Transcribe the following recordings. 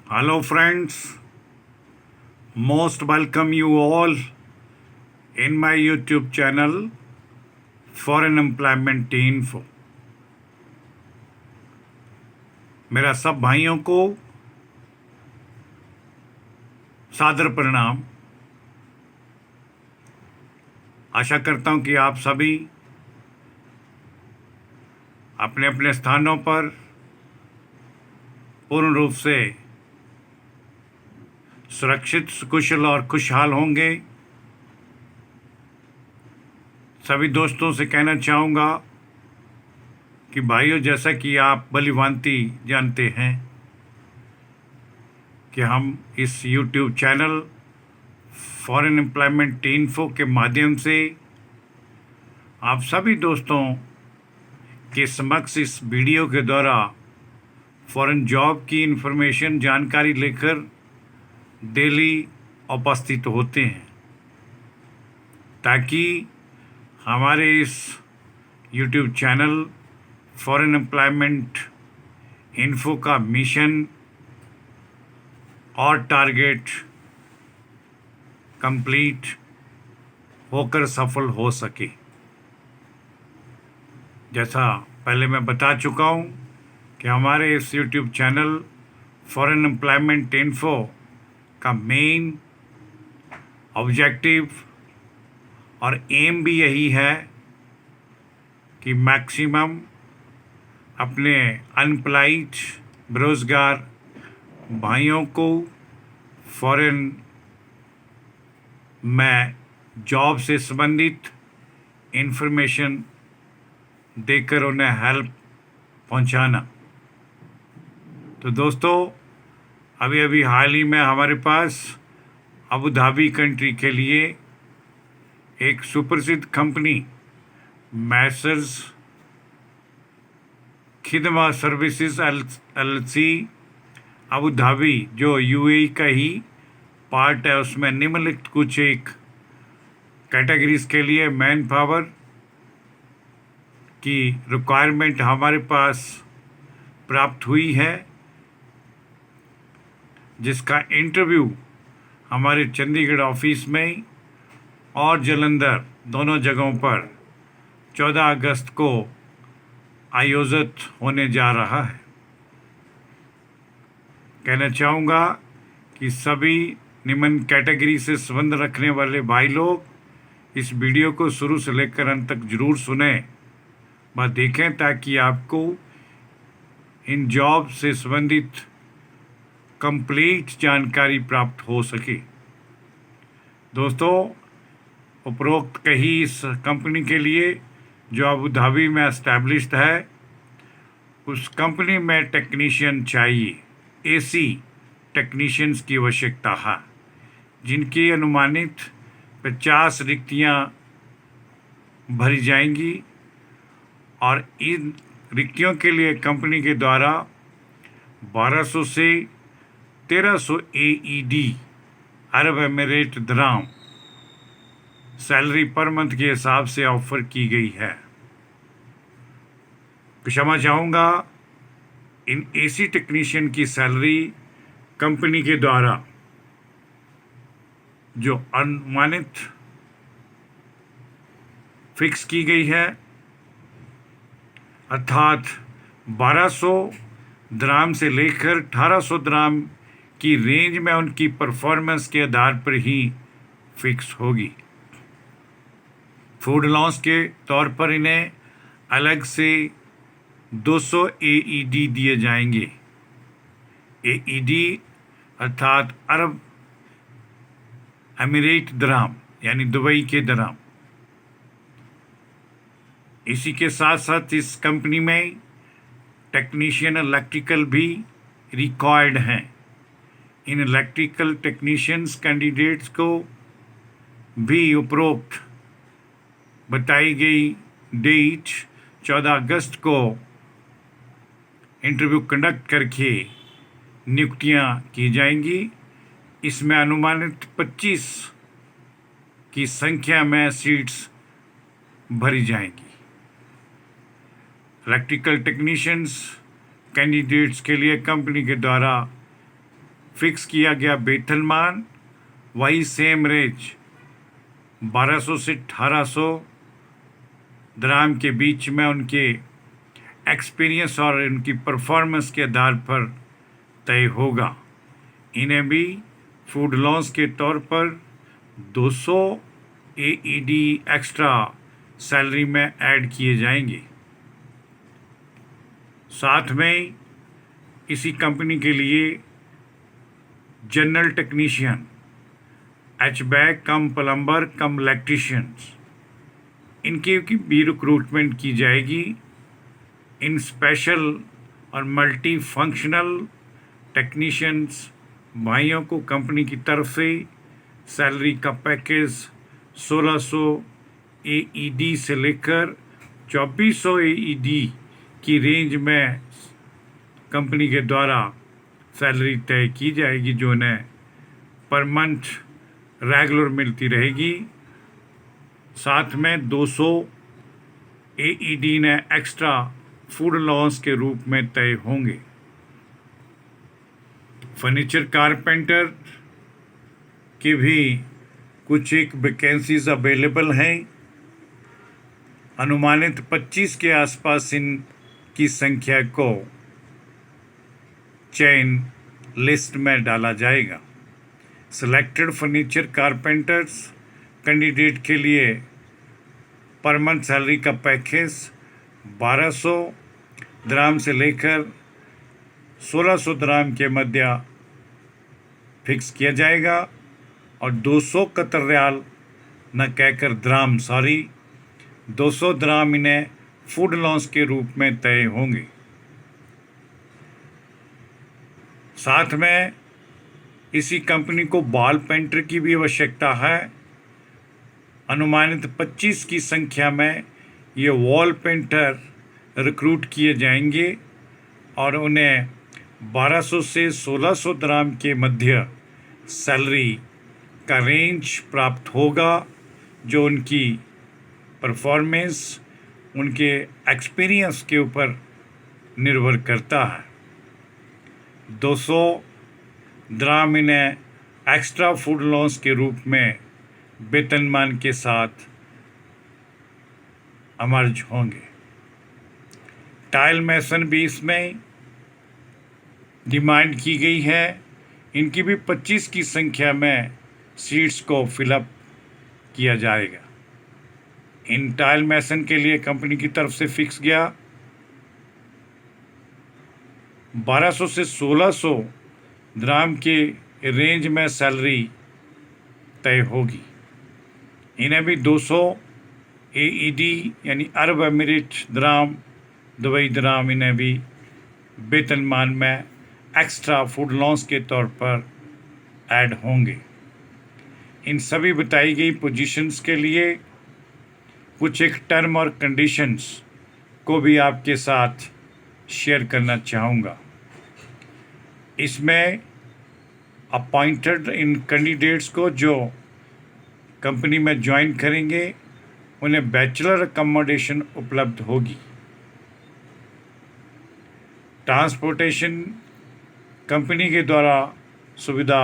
Hello, friends. Most welcome you all in my YouTube channel Foreign Employment Info. मेरा सब भाइयों को सादर प्रणाम। आशा करता हूं कि आप सभी अपने अपने स्थानों पर पूर्ण रूप से सुरक्षित, कुशल और खुशहाल होंगे। सभी दोस्तों से कहना चाहूँगा कि भाइयों, जैसा कि आप भलीभांति जानते हैं कि हम इस YouTube channel foreign employment info के माध्यम से आप सभी दोस्तों के समक्ष इस वीडियो के द्वारा फॉरेन जॉब की इन्फॉर्मेशन, जानकारी लेकर डेली उपस्थित होते हैं, ताकि हमारे इस YouTube channel foreign employment info का मिशन और टारगेट कंप्लीट होकर सफल हो सके। जैसा पहले मैं बता चुका हूँ कि हमारे इस YouTube channel foreign employment info का मेन ऑब्जेक्टिव और एम भी यही है कि मैक्सिमम अपने अनएम्प्लॉयड बेरोजगार भाइयों को फॉरेन में जॉब से संबंधित इंफॉर्मेशन देकर उन्हें हेल्प पहुंचाना। तो दोस्तों, अभी हाल ही में हमारे पास अबू धाबी कंट्री के लिए एक सुप्रसिद्ध company Messrs Khidma services LC Abu Dhabi, जो यूएई का ही पार्ट है, उसमें निम्नलिखित कुछ एक कैटेगरीज के लिए मैन पावर की रिक्वायरमेंट हमारे पास प्राप्त हुई है, जिसका इंटरव्यू हमारे चंडीगढ़ ऑफिस में और जालंधर दोनों जगहों पर 14 अगस्त को आयोजित होने जा रहा है। कहना चाहूँगा कि सभी निम्न कैटेगरी से संबंध रखने वाले भाई लोग इस वीडियो को शुरू से लेकर अंत तक जरूर सुने व देखें, ताकि आपको इन जॉब से संबंधित कंप्लीट जानकारी प्राप्त हो सके। दोस्तों, उपरोक्त कही इस कंपनी के लिए जो अबू धाबी में एस्टैब्लिश्ड है, उस कंपनी में टेक्नीशियन चाहिए, एसी टेक्नीशियंस की आवश्यकता है, जिनकी अनुमानित 50 रिक्तियां भरी जाएंगी और इन रिक्तियों के लिए कंपनी के द्वारा 1200 से 1300 AED अरब एमिरेट दिरहम सैलरी पर मंथ के हिसाब से ऑफर की गई है। क्षमा चाहूँगा, इन एसी टेक्नीशियन की सैलरी कंपनी के द्वारा जो अनुमानित फिक्स की गई है, अर्थात 1200 दिरहम से लेकर 1800 दिरहम की रेंज में उनकी परफॉर्मेंस के आधार पर ही फिक्स होगी। फूड अलाउंस के तौर पर इन्हें अलग से 200 AED दिए जाएंगे। AED अर्थात अरब एमिरेट दिरहम, यानी दुबई के दिरहम। इसी के साथ साथ इस कंपनी में टेक्नीशियन इलेक्ट्रिकल भी रिक्वायर्ड हैं। इन इलेक्ट्रिकल टेक्नीशियंस कैंडिडेट्स को भी उपरोक्त बताई गई डेट 14 अगस्त को इंटरव्यू कंडक्ट करके नियुक्तियां की जाएंगी। इसमें अनुमानित 25 की संख्या में सीट्स भरी जाएंगी। इलेक्ट्रिकल टेक्नीशियंस कैंडिडेट्स के लिए कंपनी के द्वारा फिक्स किया गया वेतनमान वही सेम रेंज 1200 से 1800 दराम के बीच में उनके एक्सपीरियंस और उनकी परफॉर्मेंस के आधार पर तय होगा। इन्हें भी फूड लॉन्स के तौर पर 200 AED एक्स्ट्रा सैलरी में ऐड किए जाएंगे। साथ में इसी कंपनी के लिए जनरल टेक्नीशियन, HVAC कम प्लम्बर कम इलेक्ट्रीशियंस, इनके की भी रिक्रूटमेंट की जाएगी। इन स्पेशल और मल्टी फंक्शनल टेक्नीशियंस भाइयों को कंपनी की तरफ से सैलरी का पैकेज 1600 AED से लेकर 2400 AED की रेंज में कंपनी के द्वारा सैलरी तय की जाएगी, जो उन्हें पर मंथ रेगुलर मिलती रहेगी। साथ में 200 AED ने एक्स्ट्रा फूड अलाउंस के रूप में तय होंगे। फर्नीचर कारपेंटर की भी कुछ एक वैकेंसीज अवेलेबल हैं। अनुमानित 25 के आसपास इनकी संख्या को चयन लिस्ट में डाला जाएगा। सिलेक्टेड फर्नीचर कारपेंटर्स कैंडिडेट के लिए पर मंथ सैलरी का पैकेज 1200 दराम से लेकर 1600 दराम के मध्य फिक्स किया जाएगा और 200 कतर रियाल न कहकर दराम 200 दराम इन्हें फूड अलाउंस के रूप में तय होंगे। साथ में इसी कंपनी को बॉल पेंटर की भी आवश्यकता है। अनुमानित 25 की संख्या में ये वॉल पेंटर रिक्रूट किए जाएंगे और उन्हें 1200 से 1600 दराम के मध्य सैलरी का रेंज प्राप्त होगा, जो उनकी परफॉर्मेंस, उनके एक्सपीरियंस के ऊपर निर्भर करता है। 200 दराम इन्हें एक्स्ट्रा फूड अलाउंस के रूप में वेतनमान के साथ अमर्ज होंगे। टाइल मैसन भी इसमें डिमांड की गई है। इनकी भी 25 की संख्या में सीट्स को फिलअप किया जाएगा। इन टाइल मैसन के लिए कंपनी की तरफ से फिक्स गया 1200 से 1600 दराम के रेंज में सैलरी तय होगी। इन्हें भी 200 AED यानी अरब एमिरेट दराम, दुबई दराम, इन्हें भी वेतनमान में एक्स्ट्रा फूड अलाउंस के तौर पर ऐड होंगे। इन सभी बताई गई पोजीशंस के लिए कुछ एक टर्म और कंडीशंस को भी आपके साथ शेयर करना चाहूँगा। इसमें अपॉइंटेड इन कैंडिडेट्स को जो कंपनी में ज्वाइन करेंगे उन्हें बैचलर अकोमोडेशन उपलब्ध होगी। ट्रांसपोर्टेशन कंपनी के द्वारा सुविधा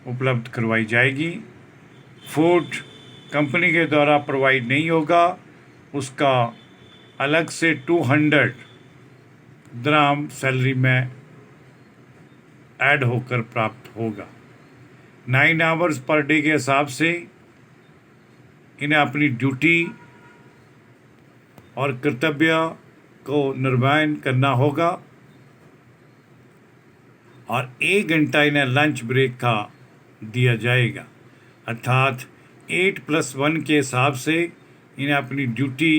उपलब्ध करवाई जाएगी। फूड कंपनी के द्वारा प्रोवाइड नहीं होगा, उसका अलग से 200 दराम सैलरी में ऐड होकर प्राप्त होगा। 9 आवर्स पर डे के हिसाब से इन्हें अपनी ड्यूटी और कर्तव्य को निर्वहन करना होगा और 1 घंटा इन्हें लंच ब्रेक का दिया जाएगा, अर्थात 8+1 के हिसाब से इन्हें अपनी ड्यूटी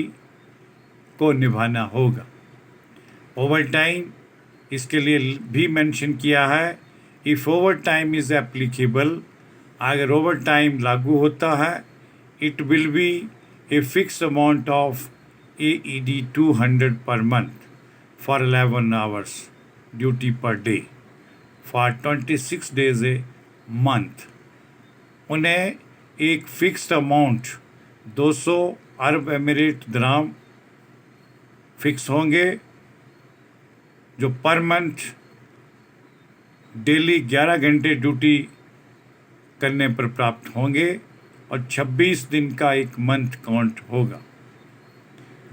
को निभाना होगा। ओवर टाइम इसके लिए भी मेंशन किया है। If over time is applicable, अगर ओवर टाइम लागू होता है, it will be a fix amount of AED 200 per month for 11 hours duty per day for 26 days a month. उन्हें एक फिक्स्ड अमाउंट 200 अरब एमिरेट दराम फिक्स होंगे, जो per month daily 11 घंटे duty करने पर प्राप्त होंगे और 26 दिन का एक मंथ काउंट होगा।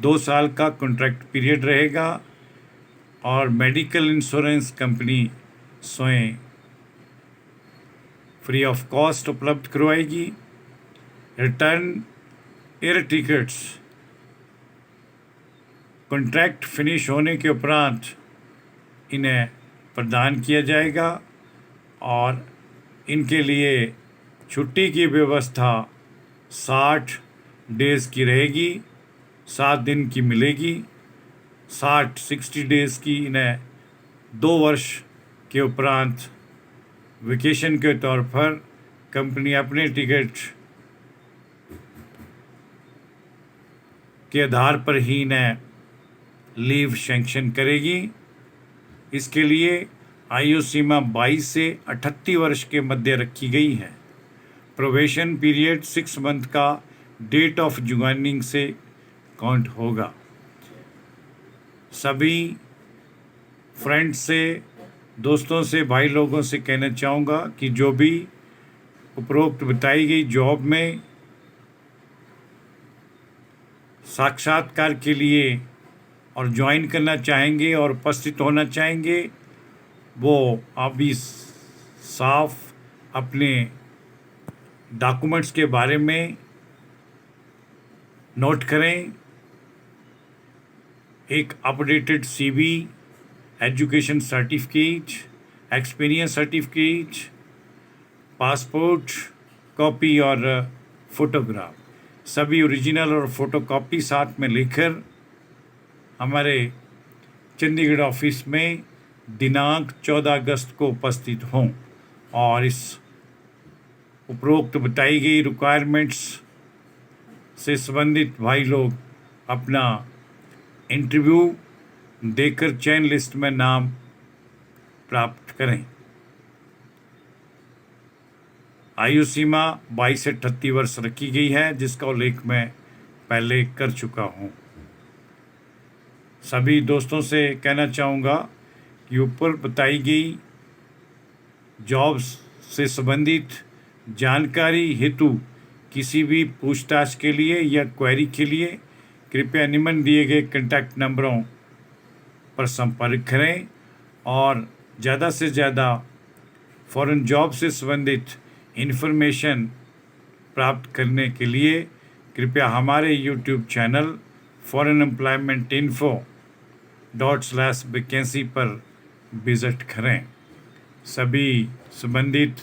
2 साल का कॉन्ट्रैक्ट पीरियड रहेगा और मेडिकल इंश्योरेंस कंपनी स्वयं फ्री ऑफ कॉस्ट उपलब्ध करवाएगी। Return air tickets contract finish होने के उपरांत इन्हें प्रदान किया जाएगा और इनके लिए छुट्टी की व्यवस्था 60 डेज़ की रहेगी, 7 दिन की मिलेगी। 60 डेज़ की इन्हें 2 वर्ष के उपरांत वेकेशन के तौर पर कंपनी अपने टिकट के आधार पर ही इन्हें लीव सैंक्शन करेगी। इसके लिए आयु सीमा 22 से 38 वर्ष के मध्य रखी गई है। प्रोबेशन पीरियड 6 मंथ का डेट ऑफ ज्वाइनिंग से काउंट होगा। सभी फ्रेंड्स से, दोस्तों से, भाई लोगों से कहना चाहूँगा कि जो भी उपरोक्त बताई गई जॉब में साक्षात्कार के लिए और ज्वाइन करना चाहेंगे और उपस्थित होना चाहेंगे, वो अभी साफ अपने डॉक्यूमेंट्स के बारे में नोट करें। एक updated CV, education certificate, experience certificate, passport copy और फोटोग्राफ, सभी ओरिजिनल और फोटोकॉपी साथ में लेकर हमारे चंडीगढ़ ऑफिस में दिनांक 14 अगस्त को उपस्थित हों और इस उपरोक्त बताई गई रिक्वायरमेंट्स से संबंधित भाई लोग अपना इंटरव्यू देकर चयन लिस्ट में नाम प्राप्त करें। आयु सीमा 22 से 38 वर्ष रखी गई है, जिसका उल्लेख मैं पहले कर चुका हूँ। सभी दोस्तों से कहना चाहूँगा कि ऊपर बताई गई जॉब्स से संबंधित जानकारी हेतु किसी भी पूछताछ के लिए या क्वेरी के लिए कृपया निम्न दिए गए कॉन्टैक्ट नंबरों पर संपर्क करें और ज़्यादा से ज़्यादा फॉरेन जॉब से संबंधित इन्फॉर्मेशन प्राप्त करने के लिए कृपया हमारे यूट्यूब चैनल फॉरेन एम्प्लॉयमेंट info./वैकेंसी पर विजिट करें। सभी संबंधित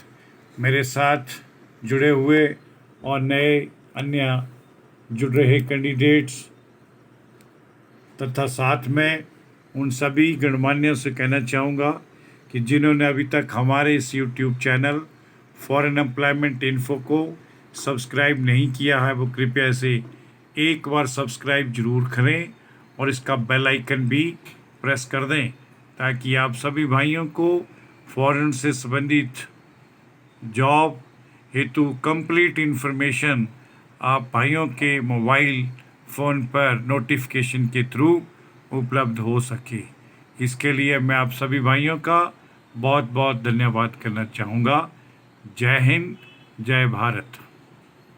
मेरे साथ जुड़े हुए और नए अन्य जुड़ रहे कैंडिडेट्स तथा साथ में उन सभी गणमान्यों से कहना चाहूँगा कि जिन्होंने अभी तक हमारे इस YouTube channel foreign employment info को सब्सक्राइब नहीं किया है, वो कृपया इसे एक बार सब्सक्राइब जरूर करें और इसका बेल आइकन भी प्रेस कर दें ताकि आप सभी भाइयों को फॉरेन से संबंधित जॉब हेतु कंप्लीट इन्फॉर्मेशन आप भाइयों के मोबाइल फ़ोन पर नोटिफिकेशन के थ्रू उपलब्ध हो सके। इसके लिए मैं आप सभी भाइयों का बहुत बहुत धन्यवाद करना चाहूँगा। जय हिंद, जय भारत।